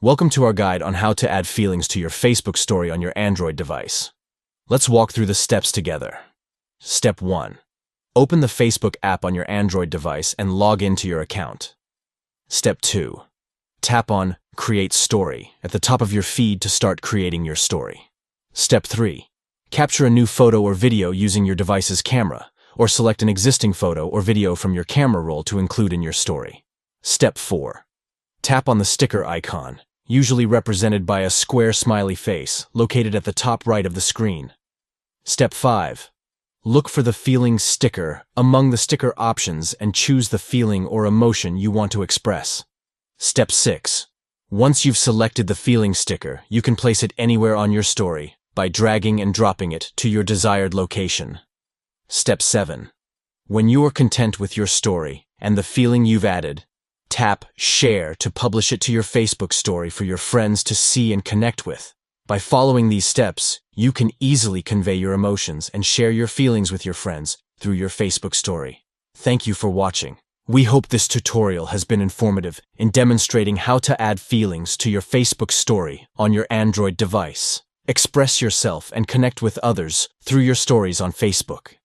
Welcome to our guide on how to add feelings to your Facebook story on your Android device. Let's walk through the steps together. Step 1. Open the Facebook app on your Android device and log into your account. Step 2. Tap on Create Story at the top of your feed to start creating your story. Step 3. Capture a new photo or video using your device's camera, or select an existing photo or video from your camera roll to include in your story. Step 4. Tap on the sticker icon, usually represented by a square smiley face, located at the top right of the screen. Step 5. Look for the feelings sticker among the sticker options and choose the feeling or emotion you want to express. Step 6. Once you've selected the feeling sticker, you can place it anywhere on your story by dragging and dropping it to your desired location. Step 7. When you are content with your story and the feeling you've added, tap Share to publish it to your Facebook story for your friends to see and connect with. By following these steps, you can easily convey your emotions and share your feelings with your friends through your Facebook story. Thank you for watching. We hope this tutorial has been informative in demonstrating how to add feelings to your Facebook story on your Android device. Express yourself and connect with others through your stories on Facebook.